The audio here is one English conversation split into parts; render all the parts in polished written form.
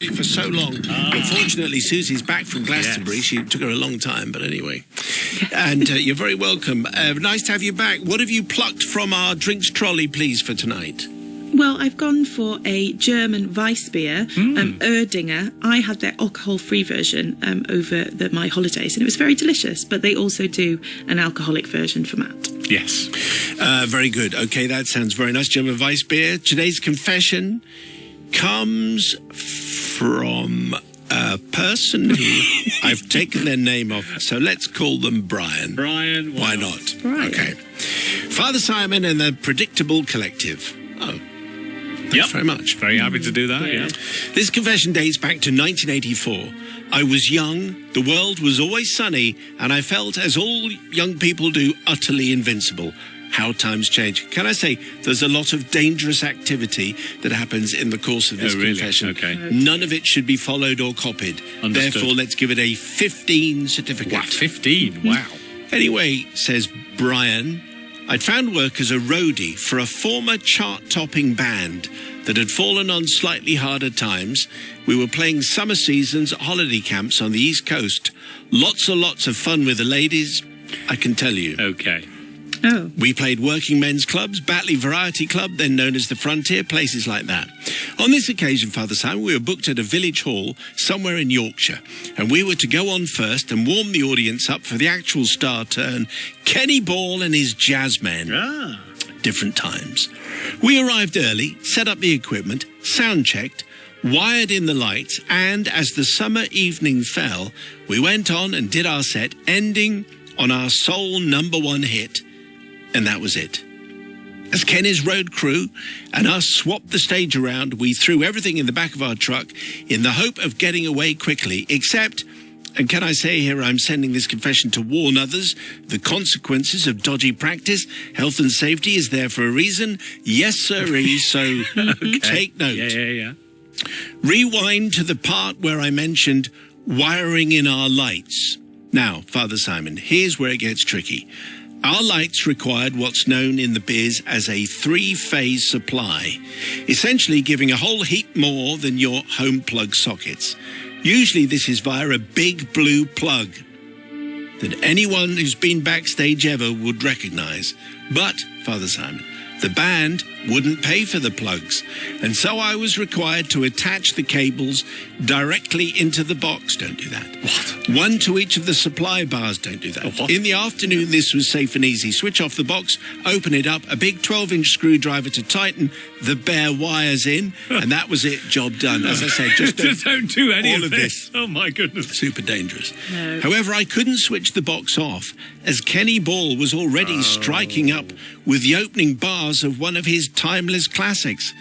for so long. Unfortunately, Susie's back from Glastonbury. Yes. She took her a long time, but anyway. And you're very welcome. Nice to have you back. What have you plucked from our drinks trolley, please, for tonight? Well, I've gone for a German Weissbier, Erdinger. I had their alcohol-free version over my holidays, and it was very delicious, but they also do an alcoholic version for Matt. Yes. Very good. Okay, that sounds very nice. German Weissbier. Today's confession comes from a person who I've taken their name off, so let's call them Brian. Brian, why not? Brian. Okay. Father Simon and the Predictable Collective. Oh, thanks very much. Very happy to do that, yeah. This confession dates back to 1984. I was young, the world was always sunny, and I felt, as all young people do, utterly invincible. How times change. Can I say, there's a lot of dangerous activity that happens in the course of this confession. Okay. None of it should be followed or copied. Understood. Therefore, let's give it a 15 certificate. Wow, 15? Wow. Anyway, says Brian, I'd found work as a roadie for a former chart-topping band that had fallen on slightly harder times. We were playing summer seasons at holiday camps on the East Coast. Lots and lots of fun with the ladies, I can tell you. Okay. Oh. We played working men's clubs, Batley Variety Club, then known as the Frontier, places like that. On this occasion, Father Simon, we were booked at a village hall somewhere in Yorkshire, and we were to go on first and warm the audience up for the actual star turn, Kenny Ball and his Jazzmen. Different times. We arrived early, set up the equipment, sound-checked, wired in the lights, and as the summer evening fell, we went on and did our set, ending on our sole #1 hit. And that was it. As Kenny's road crew and us swapped the stage around, we threw everything in the back of our truck in the hope of getting away quickly, except, and can I say here I'm sending this confession to warn others, the consequences of dodgy practice, health and safety is there for a reason. Yes, sirree, so take note. Yeah. Rewind to the part where I mentioned wiring in our lights. Now, Father Simon, here's where it gets tricky. Our lights required what's known in the biz as a 3-phase supply, essentially giving a whole heap more than your home plug sockets. Usually this is via a big blue plug that anyone who's been backstage ever would recognize. But, Father Simon, the band wouldn't pay for the plugs, and so I was required to attach the cables directly into the box. Don't do that. What? One to each of the supply bars. Don't do that. What? In the afternoon, this was safe and easy. Switch off the box, open it up, a big 12-inch screwdriver to tighten the bare wires in, and that was it. Job done. As I said, just don't do any all of this. Oh, my goodness. Super dangerous. No. However, I couldn't switch the box off, as Kenny Ball was already striking up with the opening bars of one of his timeless classics.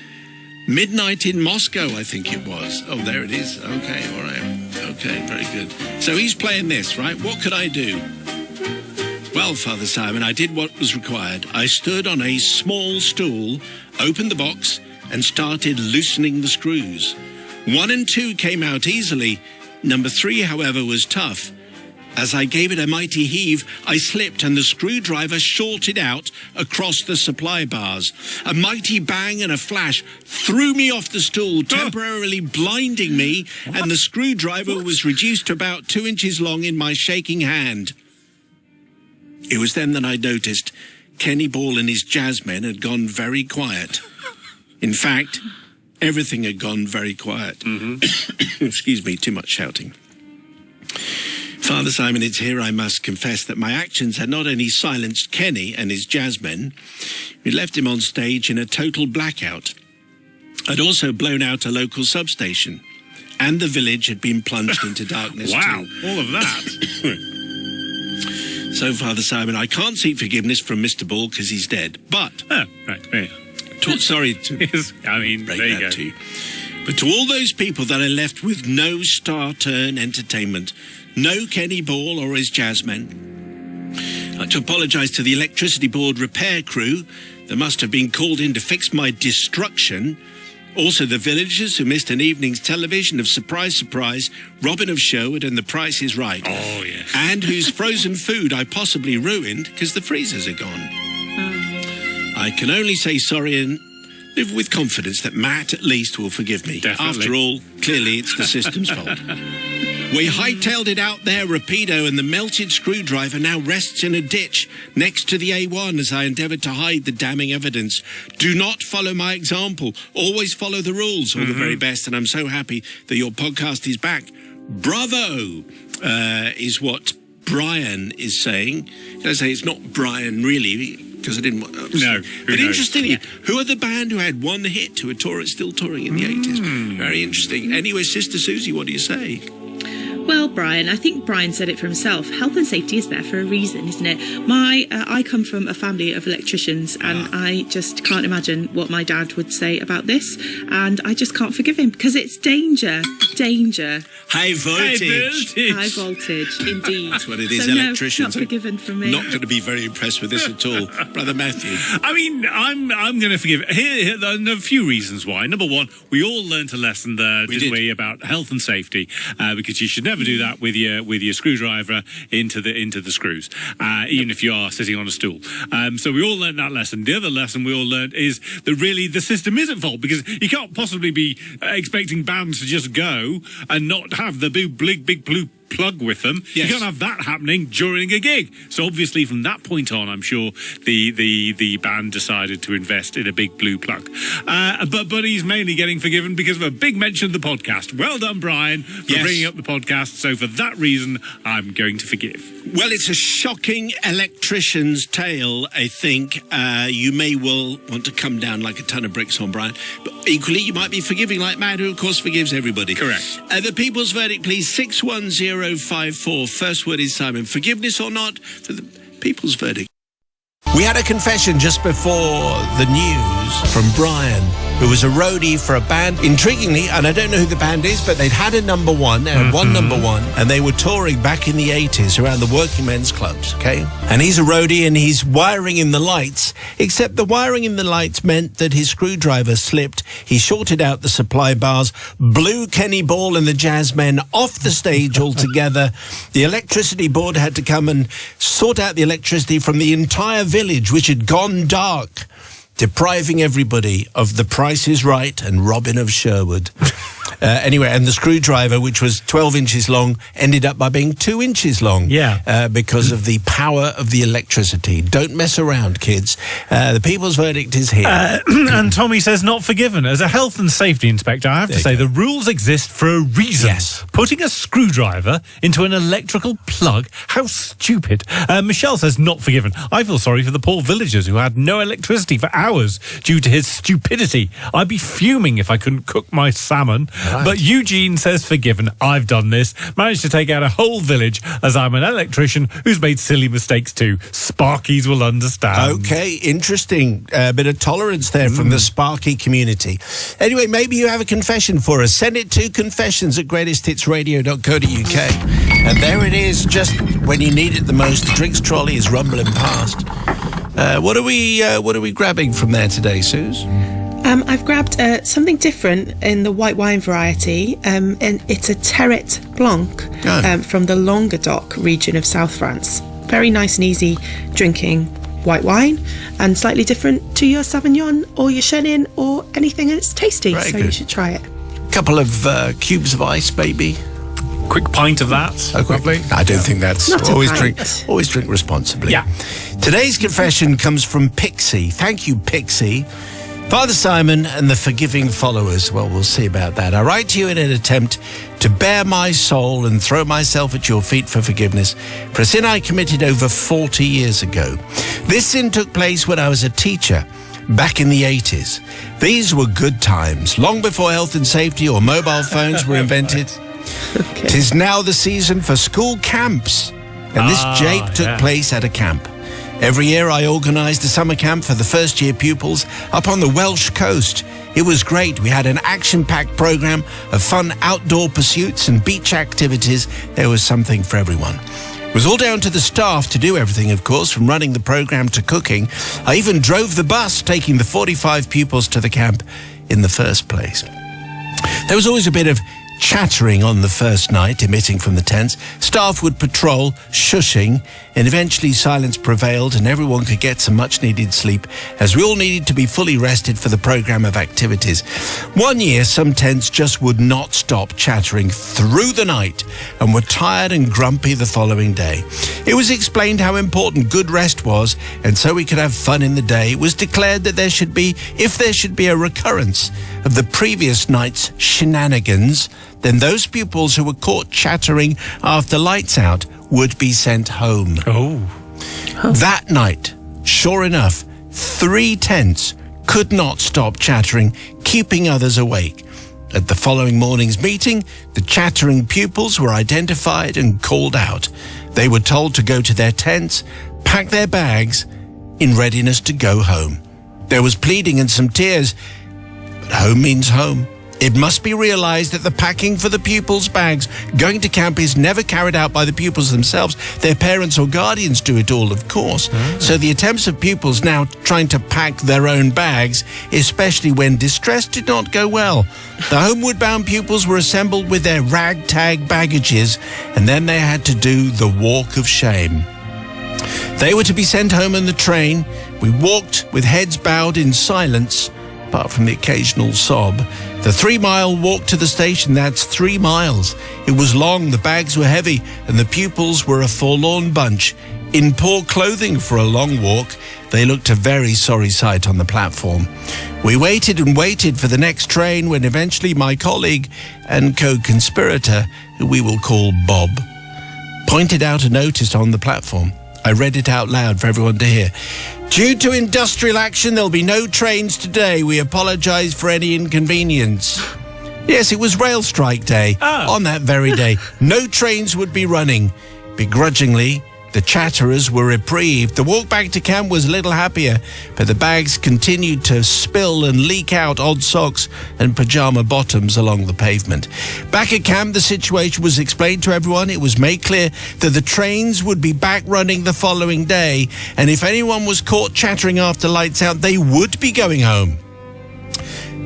Midnight in Moscow, I think it was. Oh, there it is. Okay, all right. Okay, very good. So he's playing this, right? What could I do? Well, Father Simon, I did what was required. I stood on a small stool, opened the box, and started loosening the screws. 1 and 2 came out easily. Number 3, however, was tough. As I gave it a mighty heave, I slipped and the screwdriver shorted out across the supply bars. A mighty bang and a flash threw me off the stool, temporarily blinding me, and the screwdriver was reduced to about 2 inches long in my shaking hand. It was then that I noticed Kenny Ball and his Jazzmen had gone very quiet. In fact, everything had gone very quiet. Excuse me, too much shouting. Father Simon, it's here I must confess that my actions had not only silenced Kenny and his Jazzmen, we left him on stage in a total blackout. I'd also blown out a local substation, and the village had been plunged into darkness Wow, too. all of that. So, Father Simon, I can't seek forgiveness from Mr. Ball because he's dead, but... Oh, right, yeah. Sorry to Yes, I mean, break there you that go. to you. But to all those people that are left with no star turn entertainment, no Kenny Ball or his Jazzmen, I'd like to apologise to the electricity board repair crew that must have been called in to fix my destruction. Also the villagers who missed an evening's television of Surprise, Surprise, Robin of Sherwood and The Price is Right. Oh, yes. And whose frozen food I possibly ruined because the freezers are gone. I can only say sorry and live with confidence that Matt at least will forgive me. Definitely. After all, clearly it's the system's fault. We hightailed it out there, rapido, and the melted screwdriver now rests in a ditch next to the A1 as I endeavoured to hide the damning evidence. Do not follow my example. Always follow the rules. All the very best, and I'm so happy that your podcast is back. Bravo, is what Brian is saying. I say it's not Brian, really, because I didn't want to. No. But interestingly, who are the band who had one hit, who are still touring in the 80s? Very interesting. Anyway, Sister Susie, what do you say? Well, Brian, I think Brian said it for himself. Health and safety is there for a reason, isn't it? I come from a family of electricians, and I just can't imagine what my dad would say about this, and I just can't forgive him because it's danger. High voltage. High voltage, indeed. That's what it is. So Electricians no, not forgiven from me. Not going to be very impressed with this at all, Brother Matthew. I mean, I'm going to forgive. Here there are a few reasons why. Number one, we all learnt a lesson there, didn't we, about health and safety, because you should never do that with your screwdriver into the screws, even if you are sitting on a stool. So we all learnt that lesson. The other lesson we all learnt is that really the system is at fault, because you can't possibly be expecting bands to just go and not have the big blue plug with them. Yes. You can't have that happening during a gig. So obviously from that point on, I'm sure the band decided to invest in a big blue plug. But he's mainly getting forgiven because of a big mention of the podcast. Well done, Brian, for bringing up the podcast. So for that reason, I'm going to forgive. Well, it's a shocking electrician's tale, I think. You may well want to come down like a ton of bricks on Brian, but equally you might be forgiving like Matt, who of course forgives everybody. Correct. The people's verdict, please, 61054. First word is Simon. Forgiveness or not for the people's verdict. We had a confession just before the news from Brian, who was a roadie for a band. Intriguingly, and I don't know who the band is, but they'd had a number one, they had one number one, and they were touring back in the 80s around the working men's clubs, okay? And he's a roadie and he's wiring in the lights, except the wiring in the lights meant that his screwdriver slipped. He shorted out the supply bars, blew Kenny Ball and the Jazzmen off the stage altogether. The electricity board had to come and sort out the electricity from the entire village, which had gone dark, depriving everybody of The Price is Right and Robin of Sherwood. Anyway, and the screwdriver, which was 12 inches long, ended up by being 2 inches long. Because of the power of the electricity. Don't mess around, kids. The people's verdict is here. And Tommy says not forgiven. As a health and safety inspector, I have to say the rules exist for a reason. Yes. Putting a screwdriver into an electrical plug, how stupid. Michelle says not forgiven. I feel sorry for the poor villagers who had no electricity for hours due to his stupidity. I'd be fuming if I couldn't cook my salmon. Right. But Eugene says forgiven. I've done this. Managed to take out a whole village, as I'm an electrician who's made silly mistakes too. Sparkies will understand. Okay, interesting. A bit of tolerance there from the Sparky community. Anyway, maybe you have a confession for us. Send it to confessions@greatesthitsradio.co.uk. And there it is, just when you need it the most. The drinks trolley is rumbling past. What are we grabbing from there today, Suze? I've grabbed something different in the white wine variety, and it's a Terret Blanc from the Languedoc region of South France. Very nice and easy drinking white wine, and slightly different to your Sauvignon or your Chenin or anything, and it's tasty, Very so good. you should try it. A couple of cubes of ice, maybe. Quick pint of that. Lovely. I don't think that's Not a always pint. drink responsibly. Yeah. Today's confession comes from Pixie. Thank you, Pixie. Father Simon and the forgiving followers. Well, we'll see about that. I write to you in an attempt to bare my soul and throw myself at your feet for forgiveness for a sin I committed over 40 years ago. This sin took place when I was a teacher back in the 80s. These were good times, long before health and safety or mobile phones were invented. Okay. 'Tis now the season for school camps, and this jape took place at a camp. Every year I organised a summer camp for the first-year pupils up on the Welsh coast. It was great. We had an action-packed programme of fun outdoor pursuits and beach activities. There was something for everyone. It was all down to the staff to do everything, of course, from running the programme to cooking. I even drove the bus taking the 45 pupils to the camp in the first place. There was always a bit of chattering on the first night, emitting from the tents. Staff would patrol, shushing, and eventually silence prevailed and everyone could get some much-needed sleep, as we all needed to be fully rested for the program of activities. One year, some tents just would not stop chattering through the night and were tired and grumpy the following day. It was explained how important good rest was, and so we could have fun in the day. It was declared that if there should be a recurrence of the previous night's shenanigans, then those pupils who were caught chattering after lights out would be sent home. That night, sure enough, 3 tents could not stop chattering, keeping others awake. At the following morning's meeting, the chattering pupils were identified and called out. They were told to go to their tents, pack their bags, in readiness to go home. There was pleading and some tears, but home means home. It must be realized that the packing for the pupils' bags going to camp is never carried out by the pupils themselves. Their parents or guardians do it all, of course. So the attempts of pupils now trying to pack their own bags, especially when distressed, did not go well. The homeward-bound pupils were assembled with their ragtag baggages, and then they had to do the walk of shame. They were to be sent home in the train. We walked with heads bowed in silence, apart from the occasional sob. The 3-mile walk to the station, that's 3 miles. It was long, the bags were heavy, and the pupils were a forlorn bunch. In poor clothing for a long walk, they looked a very sorry sight on the platform. We waited and waited for the next train when eventually my colleague and co-conspirator, who we will call Bob, pointed out a notice on the platform. I read it out loud for everyone to hear. Due to industrial action, there'll be no trains today. We apologise for any inconvenience. Yes, it was rail strike day. On that very day, no trains would be running. Begrudgingly, the chatterers were reprieved. The walk back to camp was a little happier, but the bags continued to spill and leak out odd socks and pyjama bottoms along the pavement. Back at camp, the situation was explained to everyone. It was made clear that the trains would be back running the following day, and if anyone was caught chattering after lights out, they would be going home.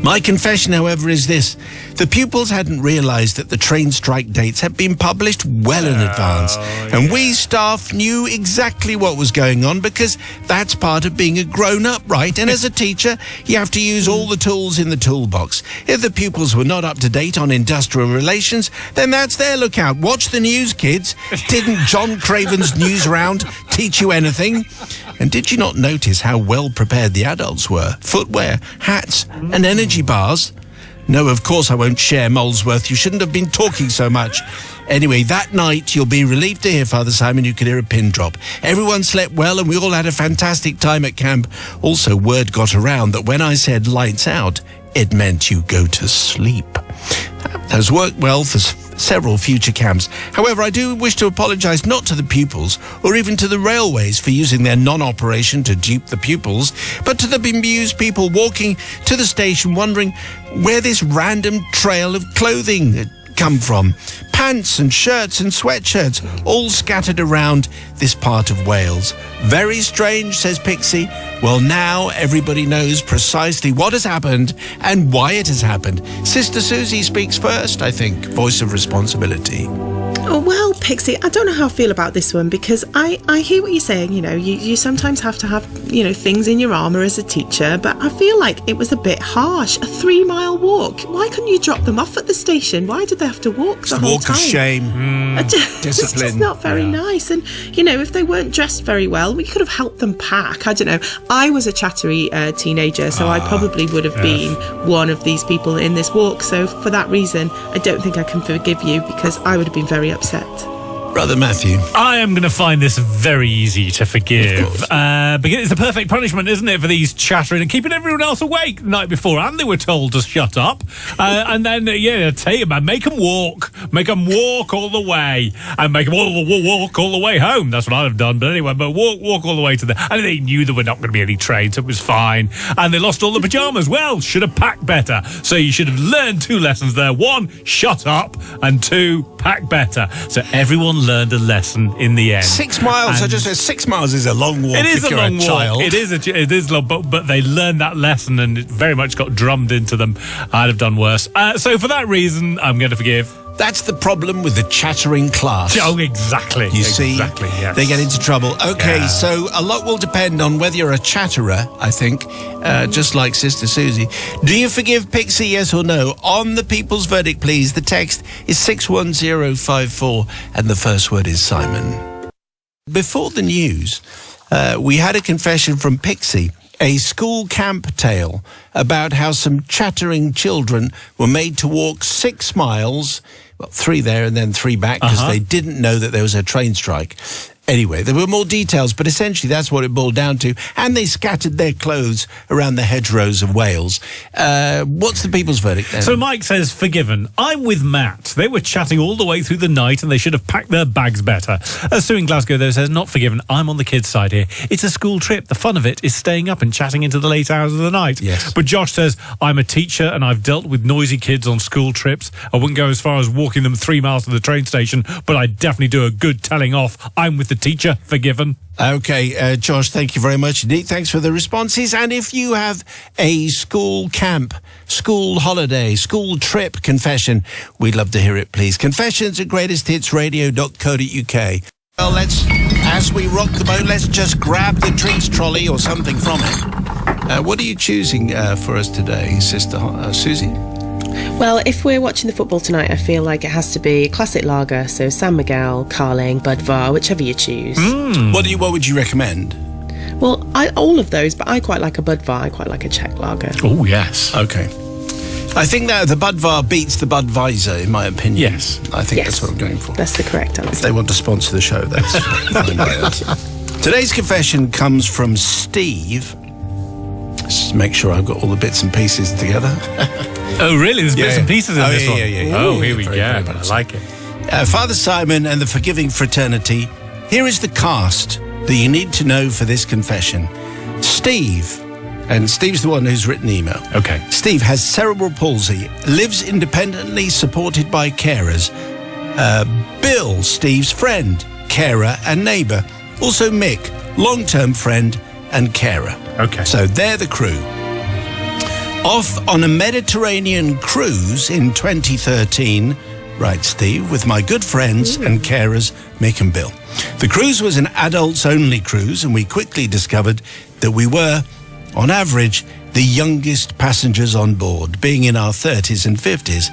My confession, however, is this. The pupils hadn't realised that the train strike dates had been published well in advance. And we staff knew exactly what was going on because that's part of being a grown-up, right? And as a teacher, you have to use all the tools in the toolbox. If the pupils were not up to date on industrial relations, then that's their lookout. Watch the news, kids. Didn't John Craven's news round teach you anything? And did you not notice how well prepared the adults were? Footwear, hats, and energy bars. No, of course I won't share, Molesworth. You shouldn't have been talking so much. Anyway, that night, you'll be relieved to hear, Father Simon, you could hear a pin drop. Everyone slept well and we all had a fantastic time at camp. Also, word got around that when I said lights out, it meant you go to sleep. That has worked well for several future camps. However, I do wish to apologise not to the pupils or even to the railways for using their non-operation to dupe the pupils, but to the bemused people walking to the station wondering where this random trail of clothing had come from. Pants and shirts and sweatshirts all scattered around this part of Wales. Very strange, says Pixie. Well, now everybody knows precisely what has happened and why it has happened. Sister Susie speaks first, I think. Voice of responsibility. Oh, well, Pixie, I don't know how I feel about this one because I hear what you're saying. You know, you sometimes have to have, things in your armour as a teacher, but I feel like it was a bit harsh. A 3-mile walk. Why couldn't you drop them off at the station? Why did they have to walk the whole walk time? Of shame. Discipline. It's just not very nice. And, if they weren't dressed very well, we could have helped them pack. I don't know. I was a chattery teenager, so I probably would have been one of these people in this walk. So for that reason, I don't think I can forgive you because I would have been very upset. Brother Matthew. I am going to find this very easy to forgive. Because it's the perfect punishment, isn't it, for these chattering and keeping everyone else awake the night before. And they were told to shut up. And then, tell you, man, make them walk. make them walk all the way and make them walk all the way home. That's what I'd have done. But anyway, walk all the way to the... And they knew there were not going to be any trains, so it was fine. And they lost all the pyjamas. Well, should have packed better. So you should have learned 2 lessons there. 1, shut up, and 2, pack better. So everyone learned a lesson in the end. 6 miles. And I just said 6 miles is a long walk. it is if a you're long walk. child. It is long, but they learned that lesson, and it very much got drummed into them. I'd have done worse. So for that reason, I'm going to forgive. That's the problem with the chattering class. Oh, exactly. You see, yes. they get into trouble. Okay, Yeah. so a lot will depend on whether you're a chatterer, I think, just like Sister Susie. Do you forgive Pixie, yes or no? On the People's Verdict, please. The text is 61054, and the first word is Simon. Before the news, we had a confession from Pixie, a school camp tale about how some chattering children were made to walk 6 miles, well, 3 there and then 3 back, because they didn't know that there was a train strike. Anyway, there were more details, but essentially that's what it boiled down to. And they scattered their clothes around the hedgerows of Wales. What's the People's Verdict then? So Mike says, forgiven. I'm with Matt. They were chatting all the way through the night and they should have packed their bags better. Sue in Glasgow, though, says, not forgiven. I'm on the kids' side here. It's a school trip. The fun of it is staying up and chatting into the late hours of the night. Yes. But Josh says, I'm a teacher and I've dealt with noisy kids on school trips. I wouldn't go as far as walking them 3 miles to the train station, but I'd definitely do a good telling off. I'm with the teacher. Forgiven. Okay, Josh, thank you very much indeed. Thanks for the responses. And if you have a school camp, school holiday, school trip confession, we'd love to hear it, please. Confessions at greatesthitsradio.co.uk. Well, as we rock the boat, let's just grab the drinks trolley or something from it. What are you choosing for us today, Sister Susie? Well, if we're watching the football tonight, I feel like it has to be a classic lager, so San Miguel, Carling, Budvar, whichever you choose. What would you recommend? Well, all of those, but I quite like a Budvar, I quite like a Czech lager. Oh, yes. Okay. I think that the Budvar beats the Budweiser, in my opinion. Yes. I think Yes. that's what I'm going for. That's the correct If answer. they want to sponsor the show, that's fine by us. Today's confession comes from Steve. Let's make sure I've got all the bits and pieces together. Oh, really? There's bits Yeah. and pieces in Oh, this yeah, one? yeah, yeah. Oh, Yeah, here we very, go. very I much. like it. Father Simon and the Forgiving Fraternity. Here is the cast that you need to know for this confession. Steve, and Steve's the one who's written the email. Okay. Steve has cerebral palsy, lives independently, supported by carers. Bill, Steve's friend, carer and neighbour. Also Mick, long-term friend and carer. Okay. So they're the crew. Off on a Mediterranean cruise in 2013, writes Steve, with my good friends and carers, Mick and Bill. The cruise was an adults-only cruise, and we quickly discovered that we were, on average, the youngest passengers on board, being in our 30s and 50s.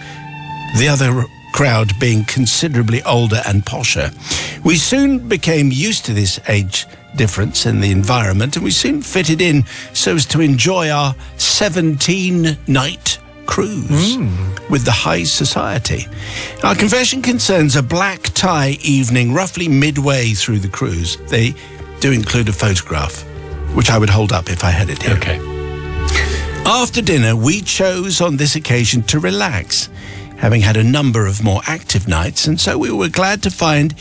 The other crowd being considerably older and posher. We soon became used to this age difference in the environment, and we soon fitted in so as to enjoy our 17-night cruise with the high society. Our confession concerns a black tie evening roughly midway through the cruise. They do include a photograph, which I would hold up if I had it here. Okay. After dinner, we chose on this occasion to relax, having had a number of more active nights, and so we were glad to find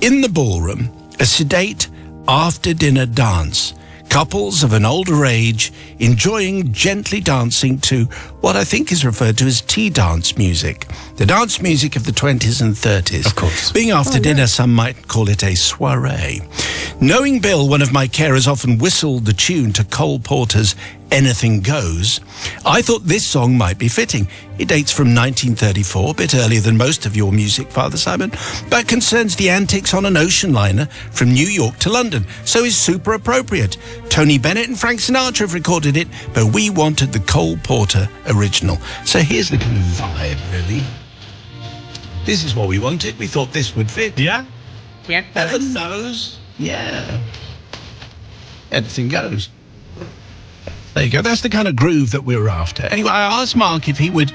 in the ballroom a sedate after-dinner dance. Couples of an older age enjoying gently dancing to what I think is referred to as tea dance music. The dance music of the 20s and 30s. Of course. Being after dinner, some might call it a soiree. Knowing Bill, one of my carers often whistled the tune to Cole Porter's Anything Goes, I thought this song might be fitting. It dates from 1934, a bit earlier than most of your music, Father Simon, but concerns the antics on an ocean liner from New York to London, so is super appropriate. Tony Bennett and Frank Sinatra have recorded it, but we wanted the Cole Porter original. So here's the kind of vibe, really. This is what we wanted. We thought this would fit. Yeah? Yeah. Heaven knows. Yeah. Anything goes. There you go. That's the kind of groove that we were after. Anyway, I asked Mark if he would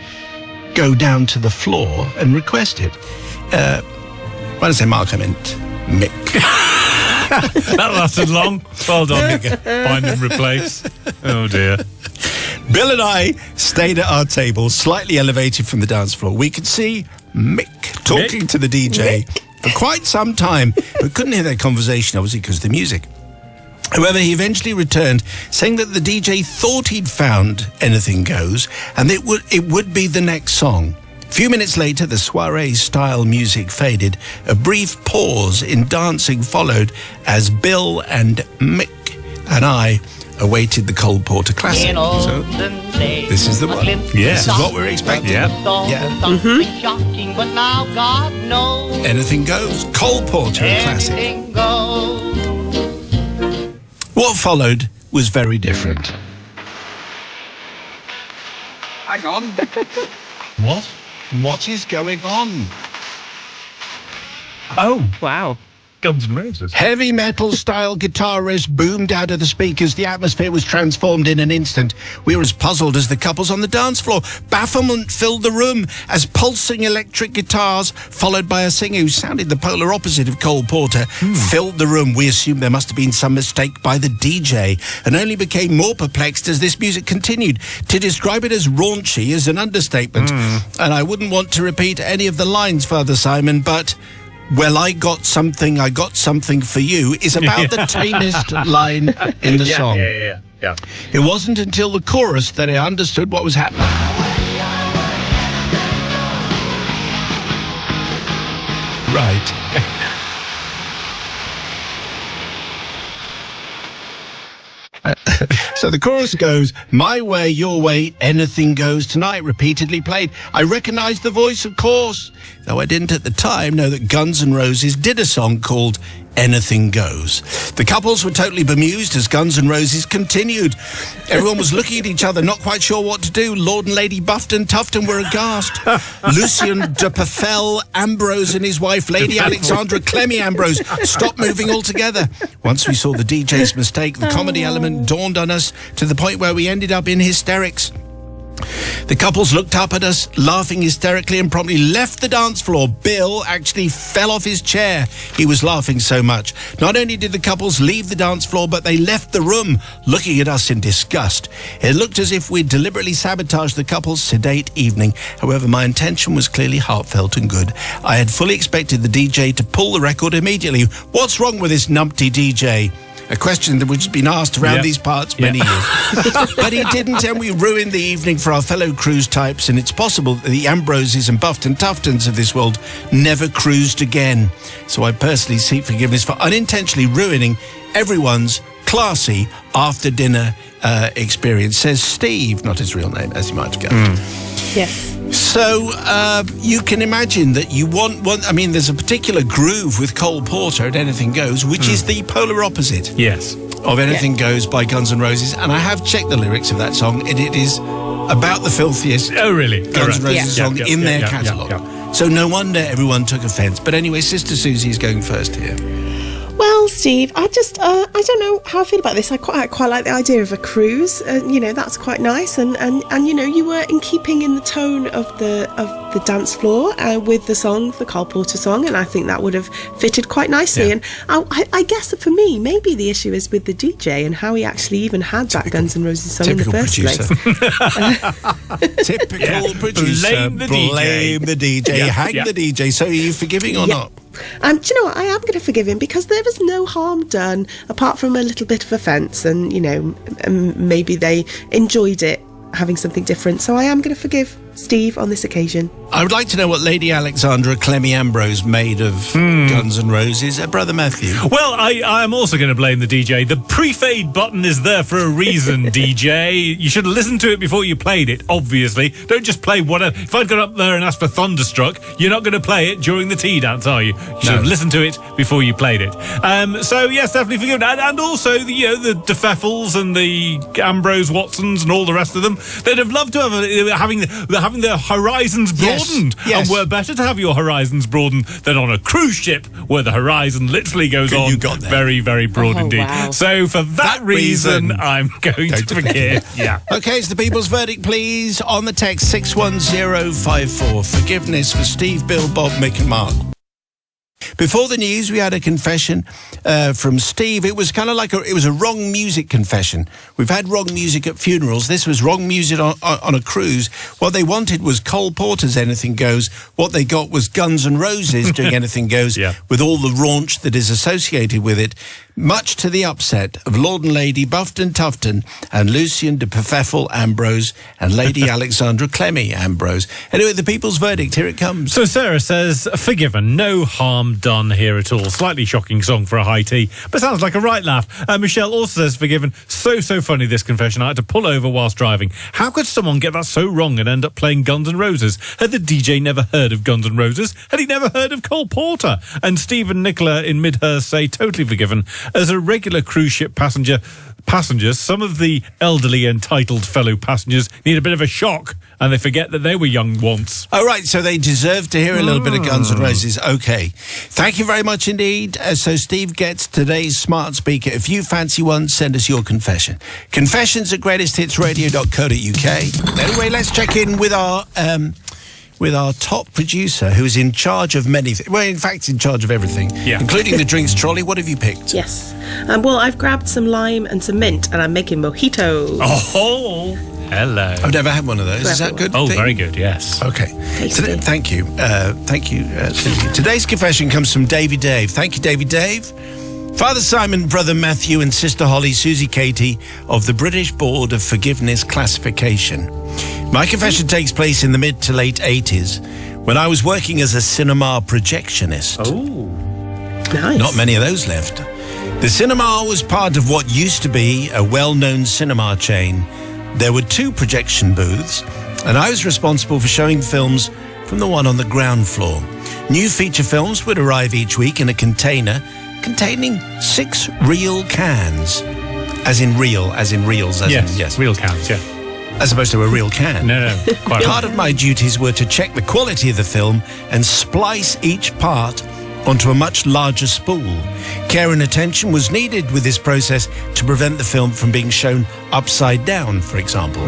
go down to the floor and request it. When I say Mark, I meant Mick. That lasted long. Well done. Find and replace. Oh, dear. Bill and I stayed at our table, slightly elevated from the dance floor. We could see Mick talking to the DJ for quite some time, but couldn't hear their conversation, obviously, because of the music. However, he eventually returned, saying that the DJ thought he'd found Anything Goes, and it would be the next song. A few minutes later, the soiree-style music faded. A brief pause in dancing followed as Bill and Mick and I awaited the Cole Porter classic. So, this is the one. Yeah. This is what we're expecting. Yeah. But now God knows Anything Goes. Cole Porter, a classic. anything goes. What followed was very different. Hang on. What? What is going on? Oh, Wow. Guns N' Roses. Heavy metal style guitar riffs boomed out of the speakers. The atmosphere was transformed in an instant. We were as puzzled as the couples on the dance floor. Bafflement filled the room as pulsing electric guitars, followed by a singer who sounded the polar opposite of Cole Porter, filled the room. We assumed there must have been some mistake by the DJ, and only became more perplexed as this music continued. To describe it as raunchy is an understatement, and I wouldn't want to repeat any of the lines, Father Simon, but... Well, I got something for you is about the tamest line in the song. Yeah. It wasn't until the chorus that I understood what was happening. Right. So the chorus goes, my way, your way, anything goes tonight, repeatedly played. I recognised the voice, of course, though I didn't at the time know that Guns N' Roses did a song called Anything Goes. The couples were totally bemused as Guns N' Roses continued. Everyone was looking at each other, not quite sure what to do. Lord and Lady Buffton Tufton were aghast. Lucien de Pafel Ambrose and his wife, Lady Alexandra Clemmy Ambrose, stopped moving altogether. Once we saw the DJ's mistake, the comedy element dawned on us to the point where we ended up in hysterics. The couples looked up at us, laughing hysterically, and promptly left the dance floor. Bill actually fell off his chair. He was laughing so much. Not only did the couples leave the dance floor, but they left the room, looking at us in disgust. It looked as if we'd deliberately sabotaged the couple's sedate evening. However, my intention was clearly heartfelt and good. I had fully expected the DJ to pull the record immediately. What's wrong with this numpty DJ? A question that has been asked around these parts many years. But he didn't, and we ruined the evening for our fellow cruise types, and it's possible that the Ambroses and Buffton Tuftons of this world never cruised again. So I personally seek forgiveness for unintentionally ruining everyone's classy after-dinner experience, says Steve, not his real name, as you might have gathered. Yes. So you can imagine that you want, I mean, there's a particular groove with Cole Porter at Anything Goes, which is the polar opposite Yes. of Anything Goes by Guns N' Roses. And I have checked the lyrics of that song, and it is about the filthiest Oh, really? Guns N' Roses song in their catalogue. So no wonder everyone took offence. But anyway, Sister Susie is going first here. Well, Steve, I don't know how I feel about this. I quite like the idea of a cruise. That's quite nice, and you were in keeping in the tone of the dance floor with the song, the Cole Porter song, and I think that would have fitted quite nicely. Yeah. And I guess that for me, maybe the issue is with the DJ and how he actually even had that Guns N' Roses song in the first place. Typical producer. Blame the DJ. Hang the DJ. So are you forgiving or not? Do you know what? I am going to forgive him because there was no harm done apart from a little bit of offence, and maybe they enjoyed it having something different. So I am going to forgive Steve on this occasion. I would like to know what Lady Alexandra Clemmy Ambrose made of Guns N' Roses. Brother Matthew. Well, I'm also going to blame the DJ. The pre-fade button is there for a reason, DJ. You should have listened to it before you played it, obviously. Don't just play whatever. If I'd gone up there and asked for Thunderstruck, you're not going to play it during the tea dance, are you? You should have listened to it before you played it. So, yes, definitely forgiven. And also, the DeFeffels and the Ambrose Watsons and all the rest of them, they'd have loved to have having their horizons broadened. Yes. And we're better to have your horizons broadened than on a cruise ship where the horizon literally goes on very, very broad indeed. Wow. So for that reason, I'm going to forgive. Yeah. Okay, it's the people's verdict, please. On the text 61054. Forgiveness for Steve, Bill, Bob, Mick and Mark. Before the news, we had a confession from Steve. It was kind of like it was a wrong music confession. We've had wrong music at funerals. This was wrong music on a cruise. What they wanted was Cole Porter's Anything Goes. What they got was Guns N' Roses doing Anything Goes, with all the raunch that is associated with it, much to the upset of Lord and Lady Bufton Tufton and Lucien de Pfeffel Ambrose and Lady Alexandra Clemmy Ambrose. Anyway, the people's verdict, here it comes. So Sarah says, forgiven, no harm done here at all. Slightly shocking song for a high tea, but sounds like a right laugh. Michelle also says, forgiven, so funny this confession. I had to pull over whilst driving. How could someone get that so wrong and end up playing Guns N' Roses? Had the DJ never heard of Guns N' Roses? Had he never heard of Cole Porter? And Steve and Nicola in Midhurst say, totally forgiven. As a regular cruise ship passengers, some of the elderly entitled fellow passengers need a bit of a shock, and they forget that they were young once. Oh, right, so they deserve to hear a little bit of Guns N' Roses. Okay. Thank you very much indeed. So Steve gets today's smart speaker. If you fancy one, send us your confession. Confessions at greatesthitsradio.co.uk. Anyway, let's check in with our top producer, who is in charge of many things. Well, in fact, in charge of everything, including the drinks trolley. What have you picked? Yes. Well, I've grabbed some lime and some mint, and I'm making mojitos. Oh, hello. I've never had one of those. Is that good? Oh, very good, yes. Okay. Tasty. Thank you. Cynthia. Today's confession comes from Davy Dave. Thank you, Davy Dave. Father Simon, Brother Matthew and Sister Holly, Susie Katie of the British Board of Forgiveness Classification. My confession takes place in the mid to late 80s when I was working as a cinema projectionist. Oh. Nice. Not many of those left. The cinema was part of what used to be a well-known cinema chain. There were 2 projection booths, and I was responsible for showing films from the one on the ground floor. New feature films would arrive each week in a container containing 6 reel cans. As in reels. Yes, real cans, yeah. As opposed to a real can. No, quite Part of my duties were to check the quality of the film and splice each part onto a much larger spool. Care and attention was needed with this process to prevent the film from being shown upside down, for example.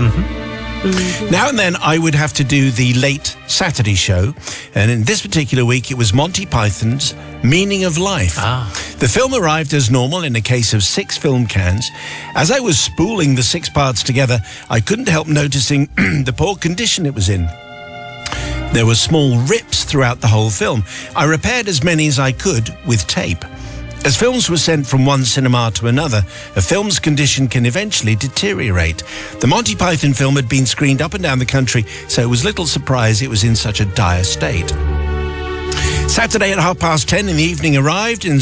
Now and then I would have to do the late Saturday show, and in this particular week it was Monty Python's Meaning of Life. The film arrived as normal in a case of 6 film cans. As I was spooling the 6 parts together, I couldn't help noticing the poor condition it was in. There were small rips throughout the whole film. I repaired as many as I could with tape. As films were sent from one cinema to another, a film's condition can eventually deteriorate. The Monty Python film had been screened up and down the country, so it was little surprise it was in such a dire state. Saturday at 10:30 in the evening arrived, and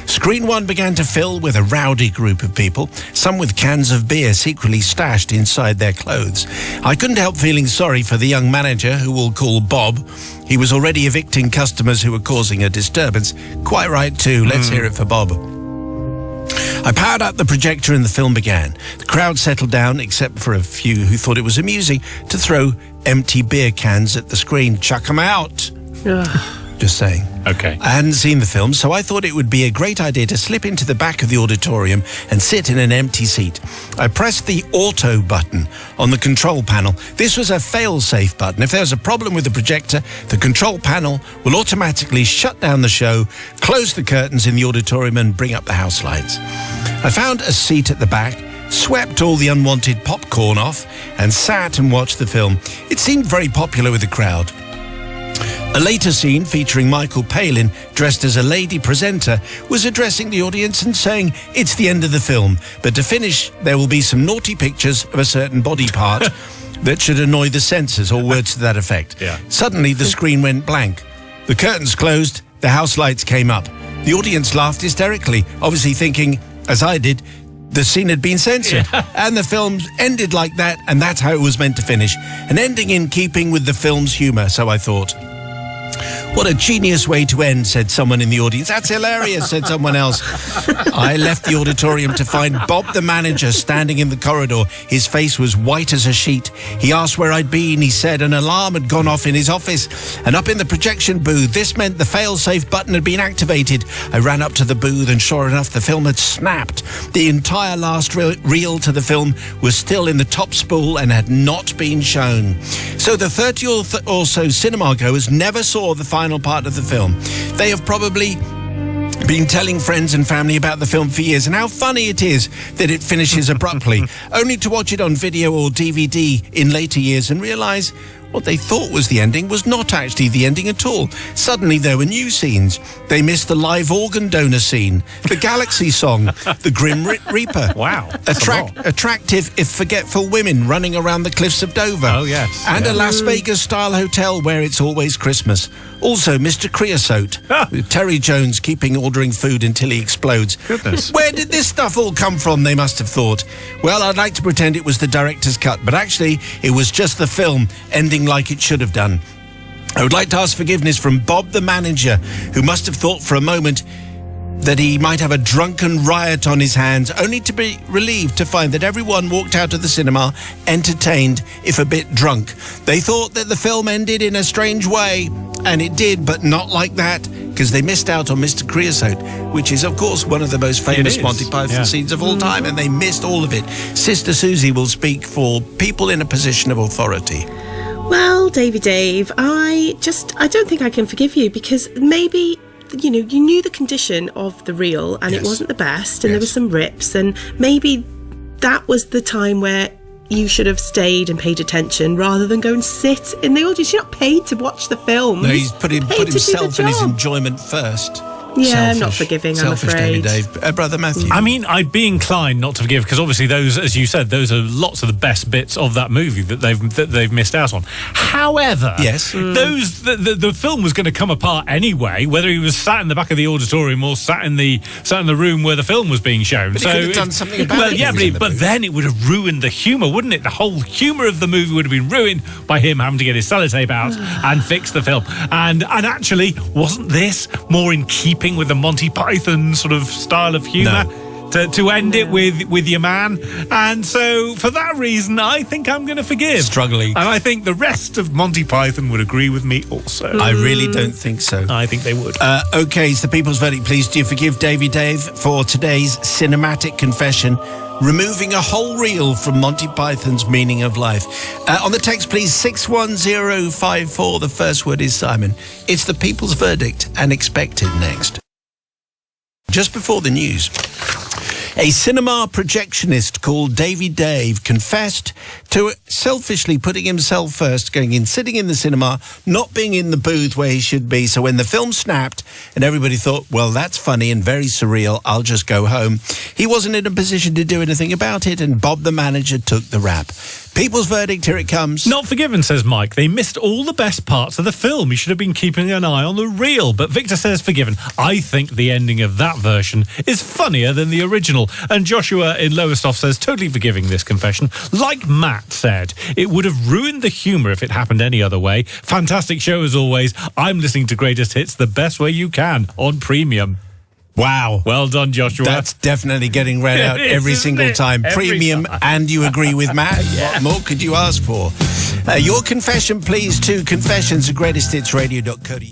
screen 1 began to fill with a rowdy group of people, some with cans of beer secretly stashed inside their clothes. I couldn't help feeling sorry for the young manager, who we'll call Bob. He was already evicting customers who were causing a disturbance. Quite right too. Let's hear it for Bob. I powered up the projector and the film began. The crowd settled down, except for a few who thought it was amusing to throw empty beer cans at the screen. Chuck 'em out. Just saying. Okay. I hadn't seen the film, so I thought it would be a great idea to slip into the back of the auditorium and sit in an empty seat. I pressed the auto button on the control panel. This was a fail-safe button. If there's a problem with the projector, the control panel will automatically shut down the show, close the curtains in the auditorium and bring up the house lights. I found a seat at the back, swept all the unwanted popcorn off and sat and watched the film. It seemed very popular with the crowd. A later scene featuring Michael Palin, dressed as a lady presenter, was addressing the audience and saying, "It's the end of the film, but to finish, there will be some naughty pictures of a certain body part that should annoy the censors," or words to that effect. Suddenly, the screen went blank. The curtains closed, the house lights came up. The audience laughed hysterically, obviously thinking, as I did, the scene had been censored. And the film ended like that, and that's how it was meant to finish. An ending in keeping with the film's humour, so I thought. "What a genius way to end," said someone in the audience. "That's hilarious," said someone else. I left the auditorium to find Bob the manager standing in the corridor. His face was white as a sheet. He asked where I'd been. He said an alarm had gone off in his office and up in the projection booth. This meant the fail-safe button had been activated. I ran up to the booth and sure enough, the film had snapped. The entire last reel to the film was still in the top spool and had not been shown. So the 30 or so cinema goers never saw the final final part of the film. They have probably been telling friends and family about the film for years and how funny it is that it finishes abruptly, only to watch it on video or DVD in later years and realise what they thought was the ending was not actually the ending at all. Suddenly there were new scenes. They missed the live organ donor scene, the Galaxy song, the Grim Reaper. Wow. That's a lot. Attractive, if forgetful women running around the cliffs of Dover. Oh, yes. And Yeah. a Las Vegas-style hotel where it's always Christmas. Also, Mr. Creosote, with Terry Jones ordering food until he explodes. Goodness. Where did this stuff all come from, they must have thought? Well, I'd like to pretend it was the director's cut, but actually, it was just the film ending like it should have done. I would like to ask forgiveness from Bob the manager, who must have thought for a moment that he might have a drunken riot on his hands, only to be relieved to find that everyone walked out of the cinema entertained, if a bit drunk. They thought that the film ended in a strange way, and it did, but not like that, because they missed out on Mr. Creosote, which is, of course, one of the most famous is. Monty Python scenes of all time, and they missed all of it. Sister Susie will speak for people in a position of authority. Well, Davy Dave, I don't think I can forgive you, because maybe, you know, you knew the condition of the reel and Yes. it wasn't the best, and there were Yes. some rips, and maybe that was the time where you should have stayed and paid attention rather than go and sit in the audience. You're not paid to watch the film. No, he's put paid to do the himself and his job. enjoyment first. Yeah, I'm not Selfish. forgiving, I'm Selfish, afraid. Dave. Brother Matthew. I mean, I'd be inclined not to forgive, because obviously those, as you said, those are lots of the best bits of that movie that they've missed out on. However, Yes. the film was going to come apart anyway, whether he was sat in the back of the auditorium or sat in the room where the film was being shown. But he could have done something about well, it yeah, if he was in the but booth. then it would have ruined the humour, wouldn't it? The whole humour of the movie would have been ruined by him having to get his sellotape out and fix the film. And actually, wasn't this more in keeping with the Monty Python sort of style of humour? To end it with your man? And so, for that reason, I think I'm going to forgive. Struggling. And I think the rest of Monty Python would agree with me also. I really don't think so. I think they would. Okay, it's the people's verdict. Please do you forgive Davy Dave for today's cinematic confession, removing a whole reel from Monty Python's meaning of life. On the text, please, 61054. The first word is Simon. It's the people's verdict and expected next. Just before the news, a cinema projectionist called Davy Dave confessed to selfishly putting himself first, going in, sitting in the cinema, not being in the booth where he should be. So when the film snapped and everybody thought, well, that's funny and very surreal, I'll just go home, he wasn't in a position to do anything about it, and Bob the manager took the rap. People's verdict, here it comes. Not forgiven, says Mike. They missed all the best parts of the film. You should have been keeping an eye on the reel. But Victor says forgiven. I think the ending of that version is funnier than the original. And Joshua in Lowestoft says totally forgiving this confession. Like Matt said, it would have ruined the humour if it happened any other way. Fantastic show as always. I'm listening to Greatest Hits the best way you can on Premium. Wow. Well done, Joshua. That's definitely getting read out It is, every isn't single it? time. Every Premium, time. and you agree with Matt. What more could you ask for? Your confession, please, to confessions@greatesthitsradio.co.uk.